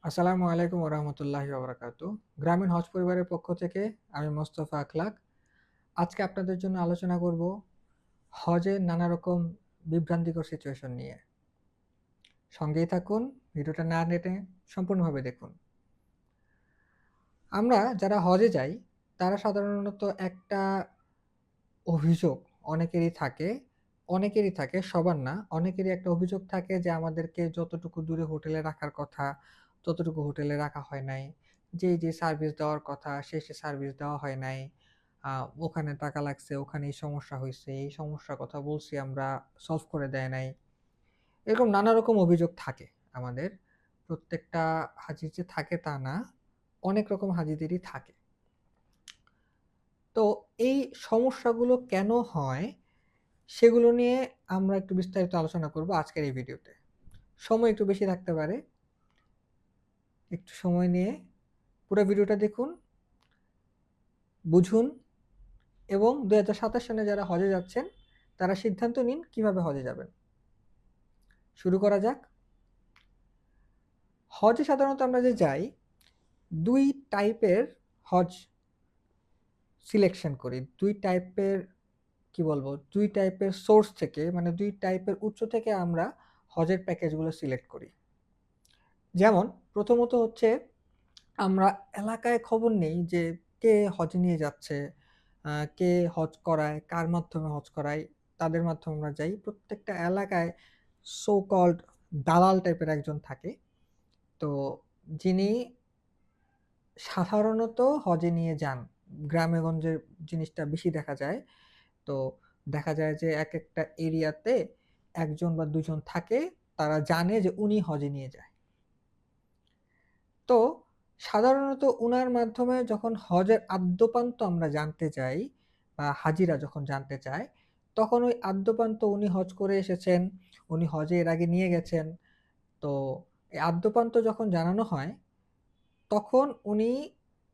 আসসালামু আলাইকুম ওরহমতুল্লাহি ওবরাকাতু। গ্রামীণ হজ পরিবারের পক্ষ থেকে আমি মোস্তফা আখলাক। আজকে আপনাদের জন্য আলোচনা করব হজের নানা রকম বিভ্রান্তিকর সিচুয়েশন নিয়ে। সঙ্গেই থাকুন, ভিডিওটা না নেটে সম্পূর্ণভাবে দেখুন। আমরা যারা হজে যাই তারা সাধারণত একটা অভিযোগ অনেকেরই থাকে, সবার না, অনেকেরই একটা অভিযোগ থাকে যে আমাদেরকে যতটুকু দূরে হোটেলে রাখার কথা ততটুকু হোটেলে রাখা হয় নাই। যে সার্ভিস দেওয়ার কথা সে সার্ভিস দেওয়া হয় নাই। ওখানে টাকা লাগছে, ওখানে এই সমস্যা হইছে, এই সমস্যার কথা বলছি আমরা, সলভ করে দেয় নাই। এরকম নানা রকম অভিযোগ থাকে আমাদের। প্রত্যেকটা হাজির যে থাকে তা না, অনেক রকম হাজিদেরই থাকে। তো এই সমস্যাগুলো কেন হয় সেগুলো নিয়ে আমরা একটু বিস্তারিত আলোচনা করব আজকের এই ভিডিওতে। সময় একটু বেশি থাকতে পারে, একটু সময় নিয়ে পুরো ভিডিওটা দেখুন, বুঝুন এবং 2027 সালে যারা হজে যাচ্ছেন তারা সিদ্ধান্ত নিন কিভাবে হজে যাবেন। শুরু করা যাক। হজে সাধারণত আমরা যে যাই, দুই টাইপের হজ সিলেকশন করি। দুই টাইপের সোর্স থেকে, মানে দুই টাইপের উৎস থেকে আমরা হজের প্যাকেজগুলো সিলেক্ট করি। যেমন প্রথমত হচ্ছে আমরা এলাকায় খবর নেই যে কে হজ নিয়ে যাচ্ছে, কে হজ করায়, কার মাধ্যমে হজ করায়, তাদের মাধ্যমে আমরা যাই। প্রত্যেকটা এলাকায় সো কল্ড দালাল টাইপের একজন থাকে, তো যিনি সাধারণত হজে নিয়ে যান। গ্রামে গঞ্জে জিনিসটা বেশি দেখা যায়। তো দেখা যায় যে এক একটা এরিয়াতে একজন বা দুজন থাকে, তারা জানে যে উনি হজে নিয়ে যায়। তো সাধারণত উনার মাধ্যমে যখন হজের আদ্যোপান্ত আমরা জানতে চাই বা হাজিরা যখন জানতে চায়, তখন ওই আদ্যোপান্ত উনি হজ করে এসেছেন, উনি হজে এর আগে নিয়ে গেছেন। তো এই আদ্যোপান্ত যখন জানানো হয়, তখন উনি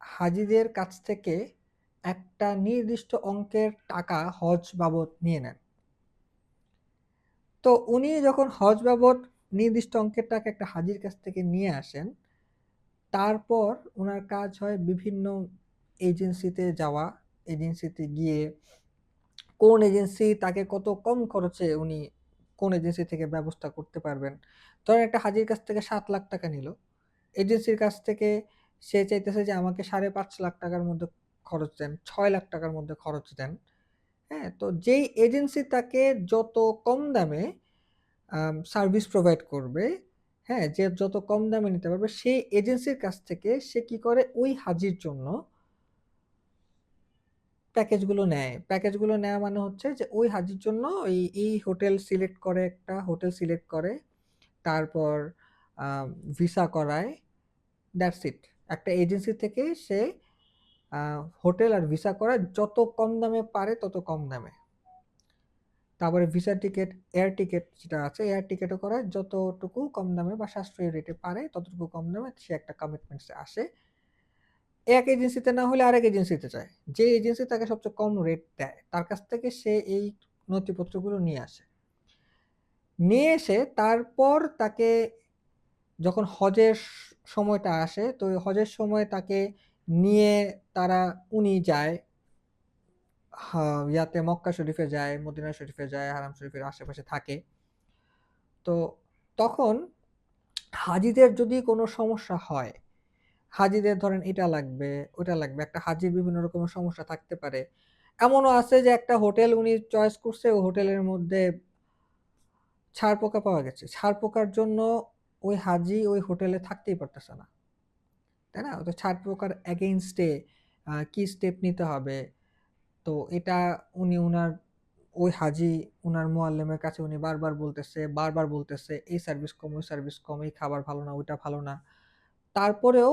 হাজিদের কাছ থেকে একটা নির্দিষ্ট অঙ্কের টাকা হজ বাবদ নিয়ে নেন। তো উনি যখন হজ বাবদ নির্দিষ্ট অঙ্কের টাকা একটা হাজির কাছ থেকে নিয়ে আসেন, তারপর উনার কাজ হয় বিভিন্ন এজেন্সিতে যাওয়া। এজেন্সিতে গিয়ে কোন এজেন্সি তাকে কত কম খরচে উনি কোন এজেন্সি থেকে ব্যবস্থা করতে পারবেন। ধরেন একটা হাজির কাছ থেকে 7 লাখ টাকা নিল, এজেন্সির কাছ থেকে সে চাইতেছে যে আমাকে 5.5 লাখ টাকার মধ্যে খরচ দেন, 6 লাখ টাকার মধ্যে খরচ দেন। হ্যাঁ, তো যেই এজেন্সি তাকে যত কম দামে সার্ভিস প্রোভাইড করবে, হ্যাঁ, যে যত কম দামে নিতে পারবে, সেই এজেন্সির কাছ থেকে সে কি করে ওই হাজির জন্য প্যাকেজগুলো নেয়। প্যাকেজগুলো নেওয়া মানে হচ্ছে যে ওই হাজির জন্য এই হোটেল সিলেক্ট করে, একটা হোটেল সিলেক্ট করে, তারপর ভিসা করায়, দ্যাটস ইট। একটা এজেন্সি থেকে সে হোটেল আর ভিসা করায় যত কম দামে পারে তত কম দামে। তারপরে ভিসা টিকিট, এয়ার টিকিট যেটা আছে, এয়ার টিকিটও করায় যতটুকু কম দামে বা সাশ্রয়ী রেটে পারে ততটুকু কম দামে সে একটা কমিটমেন্টসে আসে। এক এজেন্সিতে না হলে আরেক এজেন্সিতে যায়। যে এজেন্সি তাকে সবচেয়ে কম রেট দেয় তার কাছ থেকে সে এই নথিপত্রগুলো নিয়ে আসে। নিয়ে এসে তারপর তাকে যখন হজের সময়টা আসে, তো ওই হজের সময় তাকে নিয়ে উনি যায়, ইয়াতে মক্কা শরীফে যায়, মদিনা শরীফে যায়, হারাম শরীফের আশেপাশে থাকে। তো তখন হাজিদের যদি কোনো সমস্যা হয়, হাজিদের ধরেন এটা লাগবে, ওটা লাগবে, একটা হাজির বিভিন্ন রকমের সমস্যা থাকতে পারে। এমনও আছে যে একটা হোটেল উনি চয়েস করছে, ও হোটেলের মধ্যে ছাড় পোকা পাওয়া গেছে। ছাড় পোকার জন্য ওই হাজি ওই হোটেলে থাকতেই পারতেছে না, তাই না? তো ছাড় পোকার এগেইনস্টে কি স্টেপ নিতে হবে, তো এটা উনি ওই হাজি উনার মুআল্লিমের কাছে উনি বারবার বলতেছে এই সার্ভিস কম, ওই সার্ভিস কম, এই খাবার ভালো না, ওইটা ভালো না। তারপরেও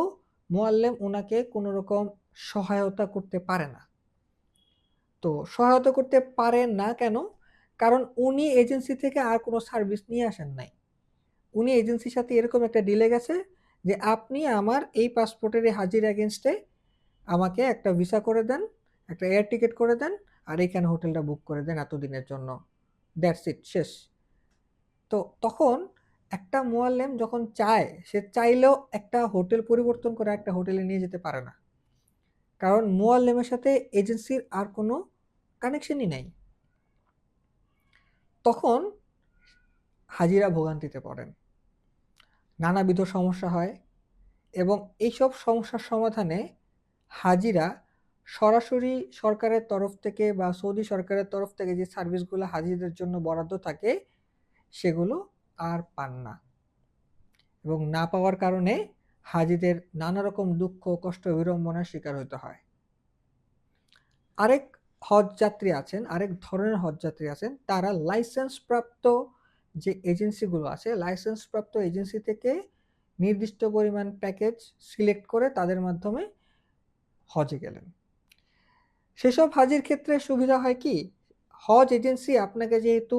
মুআল্লিম উনাকে কোনো রকম সহায়তা করতে পারে না। তো সহায়তা করতে পারে না কেন? কারণ উনি এজেন্সি থেকে আর কোনো সার্ভিস নিয়ে আসেন নাই। উনি এজেন্সির সাথে এরকম একটা ডিলে গেছে যে আপনি আমার এই পাসপোর্টের এই হাজির এগেইনস্টে আমাকে একটা ভিসা করে দেন, একটা এয়ার টিকেট করে দেন, আর এইখানে হোটেলটা বুক করে দেন এতদিনের জন্য। দ্যাটস ইট, শেষ। তো তখন একটা মুয়াল্লেম যখন চায়, সে চাইলেও একটা হোটেল পরিবর্তন করে একটা হোটেলে নিয়ে যেতে পারে না, কারণ মুয়াল্লেমের সাথে এজেন্সির আর কোনো কানেকশনই নাই। তখন হাজিরা ভোগান্তিতে পড়েন, নানাবিধ সমস্যা হয়, এবং এইসব সমস্যার সমাধানে হাজিরা সরাসরি সরকারের তরফ থেকে বা সৌদি সরকারের তরফ থেকে যে সার্ভিসগুলো হাজিদের জন্য বরাদ্দ থাকে সেগুলো আর পান না, এবং না পাওয়ার কারণে হাজিদের নানা রকম দুঃখ কষ্ট বিড়ম্বনার শিকার হতে হয়। আরেক হজ যাত্রী আছেন, আরেক ধরনের হজ যাত্রী আছেন, তারা লাইসেন্স প্রাপ্ত যে এজেন্সিগুলো আছে, লাইসেন্স প্রাপ্ত এজেন্সি থেকে নির্দিষ্ট পরিমাণ প্যাকেজ সিলেক্ট করে তাদের মাধ্যমে হজে গেলেন। সেসব হাজির ক্ষেত্রে সুবিধা হয় কি, হজ এজেন্সি আপনাকে যেহেতু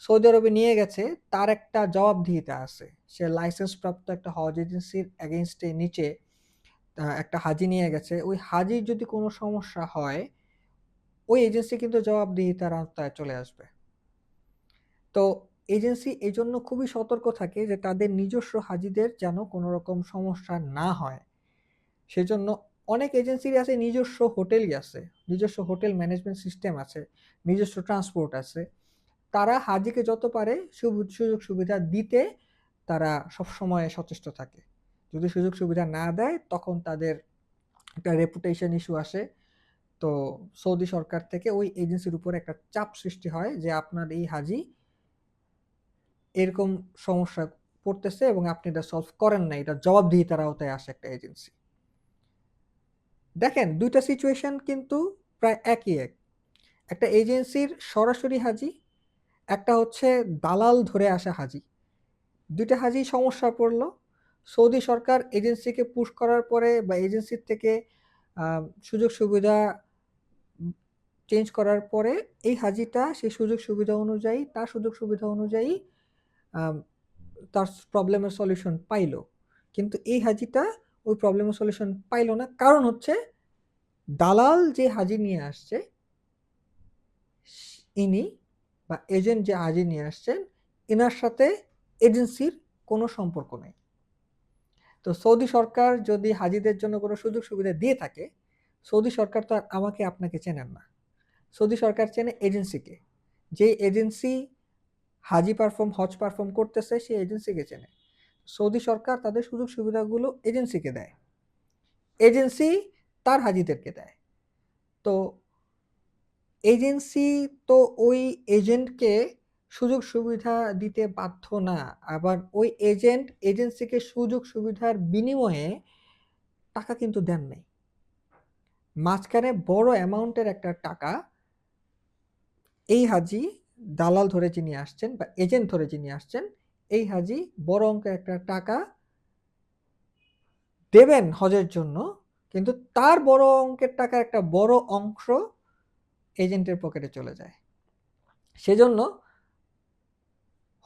সৌদি আরবে নিয়ে গেছে, তার একটা জবাবদিহিতা আছে। সে লাইসেন্স প্রাপ্ত একটা হজ এজেন্সির এগেইনস্টে নিচে একটা হাজি নিয়ে গেছে, ওই হাজির যদি কোনো সমস্যা হয় ওই এজেন্সি কিন্তু জবাবদিহিতার আওতায় চলে আসবে। তো এজেন্সি এই জন্য খুবই সতর্ক থাকে যে তাদের নিজস্ব হাজিদের যেন কোনো রকম সমস্যা না হয়। সেজন্য অনেক এজেন্সির আছে নিজস্ব হোটেলই আছে, নিজস্ব হোটেল ম্যানেজমেন্ট সিস্টেম আছে, নিজস্ব ট্রান্সপোর্ট আছে। তারা হাজিকে যত পারে সুযোগ সুবিধা দিতে তারা সবসময় সচেষ্ট থাকে। যদি সুযোগ সুবিধা না দেয় তখন তাদের একটা রেপুটেশন ইস্যু আসে। তো সৌদি সরকার থেকে ওই এজেন্সির উপর একটা চাপ সৃষ্টি হয় যে আপনার এই হাজি এরকম সমস্যা পড়তেছে এবং আপনি এটা সলভ করেন না, এটা জবাবদিহিতার আওতায় আসে একটা এজেন্সি। দেখেন দুইটা সিচুয়েশন কিন্তু প্রায় একই এক, একটা এজেন্সির সরাসরি হাজি, একটা হচ্ছে দালাল ধরে আসা হাজি। দুইটা হাজি সমস্যা পড়লো, সৌদি সরকার এজেন্সিকে পুশ করার পরে বা এজেন্সির থেকে সুযোগ সুবিধা চেঞ্জ করার পরে এই হাজিটা সেই সুযোগ সুবিধা অনুযায়ী তার সুযোগ সুবিধা অনুযায়ী তার প্রবলেমের সলিউশন পাইলো, কিন্তু এই হাজিটা ওই প্রবলেমের সলিউশন পাইলো না, কারণ হচ্ছে দালাল যে হাজি নিয়ে আসছে ইনি বা এজেন্ট যে হাজি নিয়ে আসছেন এনার সাথে এজেন্সির কোনো সম্পর্ক নেই। তো সৌদি সরকার যদি হাজিদের জন্য কোনো সুযোগ সুবিধা দিয়ে থাকে, সৌদি সরকার তো আর আমাকে আপনাকে চেনেন না, সৌদি সরকার চেনে এজেন্সিকে। যে এজেন্সি হজ পারফর্ম করতেছে সেই এজেন্সিকে চেনে। সৌদি সরকার তাদের সুযোগ সুবিধাগুলো এজেন্সিকে দেয়, এজেন্সি তার হাজিদেরকে দেয়। তো এজেন্সি তো ওই এজেন্টকে সুযোগ সুবিধা দিতে বাধ্য না, আবার ওই এজেন্ট এজেন্সিকে সুযোগ সুবিধার বিনিময়ে টাকা কিন্তু দেন নাই। মাঝখানে বড় অ্যামাউন্টের একটা টাকা এই হাজি দালাল ধরে যিনি আসছেন বা এজেন্ট ধরে যিনি আসছেন এই হাজি বড় অঙ্কের একটা টাকা দেবেন হজের জন্য, কিন্তু তার বড় অঙ্কের টাকা একটা বড় অংশ এজেন্টের পকেটে চলে যায়। সেজন্য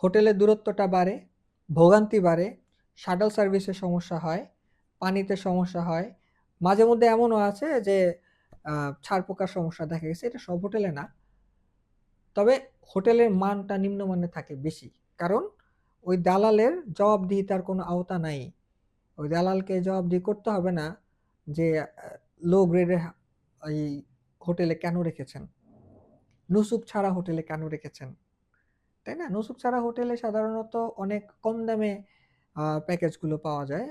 হোটেলের দূরত্বটা বাড়ে, ভোগান্তি বাড়ে, শাটল সার্ভিসের সমস্যা হয়, পানিতে সমস্যা হয়, মাঝে মধ্যে এমনও আছে যে ছাড় পোকার সমস্যা দেখা গেছে। এটা সব হোটেলে না, তবে হোটেলের মানটা নিম্নমানের থাকে বেশি, কারণ ওই দালালের জবাবদিহিতার কোনো আওতা নাই। ওই দালালকে জবাবদিহি করতে হবে না যে লো গ্রেডের এই হোটেলে কেন রেখেছেন, নুসুক ছাড়া হোটেলে কেন রেখেছেন, তাই না? নুসুক ছাড়া হোটেলে সাধারণত অনেক কম দামে প্যাকেজগুলো পাওয়া যায়,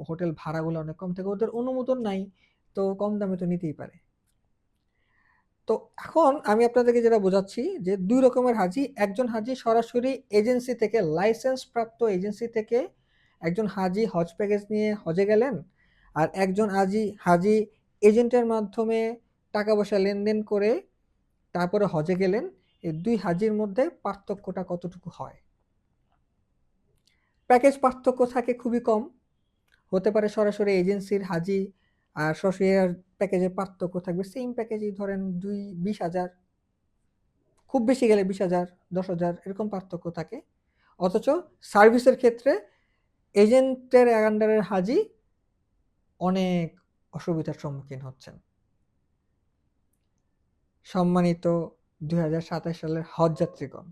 হোটেল ভাড়াগুলো অনেক কম থাকে, ওদের অনুমোদন নাই, তো কম দামে তো নিতেই পারে। তো এখন আমি আপনাদেরকে যেটা বোঝাচ্ছি যে দুই রকমের হাজি, একজন হাজি সরাসরি এজেন্সি থেকে লাইসেন্স প্রাপ্ত এজেন্সি থেকে একজন হাজি হজ প্যাকেজ নিয়ে হজে গেলেন, আর একজন হাজি এজেন্টের মাধ্যমে টাকা পয়সা লেনদেন করে তারপরে হজে গেলেন। এই দুই হাজির মধ্যে পার্থক্যটা কতটুকু হয়? প্যাকেজ পার্থক্য থাকে খুবই কম, হতে পারে সরাসরি এজেন্সির হাজি আর সরাসরি প্যাকেজের পার্থক্য থাকবে সেম প্যাকেজই ধরেন 20,000, খুব বেশি গেলে 20,000, 10,000 এরকম পার্থক্য থাকে। অথচ সার্ভিসের ক্ষেত্রে এজেন্টের আন্ডারের হাজি অনেক অসুবিধার সম্মুখীন হচ্ছেন। সম্মানিত 2027 সালের হজ যাত্রীগণ,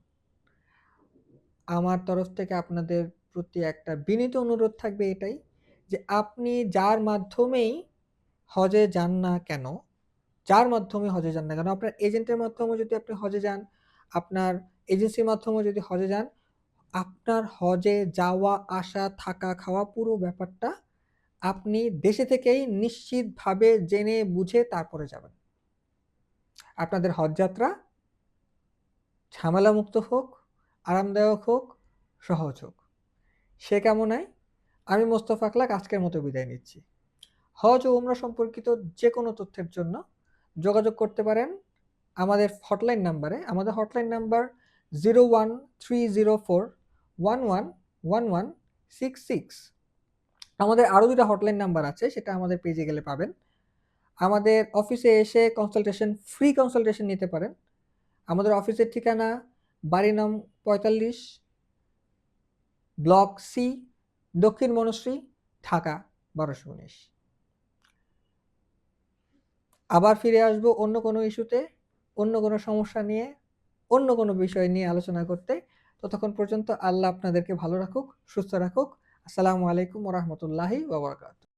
আমার তরফ থেকে আপনাদের প্রতি একটা বিনীত অনুরোধ থাকবে এটাই যে আপনি যার মাধ্যমেই হজে যান না কেন, যার মাধ্যমে হজে যান না কেন, আপনার এজেন্টের মাধ্যমে যদি আপনি হজে যান, আপনার এজেন্সির মাধ্যমে যদি হজে যান, আপনার হজে যাওয়া, আসা, থাকা, খাওয়া পুরো ব্যাপারটা আপনি দেশে থেকেই নিশ্চিতভাবে জেনে বুঝে তারপরে যাবেন। আপনাদের হজ যাত্রা ঝামেলামুক্ত হোক, আরামদায়ক হোক, সহজ হোক। সে কামনায় আমি মোস্তফা আকলাক আজকের মতো বিদায় নিচ্ছি। হজ ও উমরা সম্পর্কিত যে কোনো তথ্যের জন্য যোগাযোগ করতে পারেন আমাদের হটলাইন নাম্বারে। আমাদের হটলাইন নাম্বার 013041111166। আমাদের আরও 2টা হটলাইন নাম্বার আছে, সেটা আমাদের পেজে গেলে পাবেন। আমাদের অফিসে এসে ফ্রি কনসালটেশন নিতে পারেন। আমাদের অফিসের ঠিকানা বাড়ি নং 45, ব্লক সি, দক্ষিণ বনশ্রী, ঢাকা 1219। আবার ফিরে আসবো অন্য কোনো ইস্যুতে, অন্য কোনো সমস্যা নিয়ে, অন্য কোনো বিষয় নিয়ে আলোচনা করতে। ততক্ষণ পর্যন্ত আল্লাহ আপনাদেরকে ভালো রাখুক, সুস্থ রাখুক। আসসালামু আলাইকুম ওয়া রাহমাতুল্লাহি ওয়া বারাকাতুহু।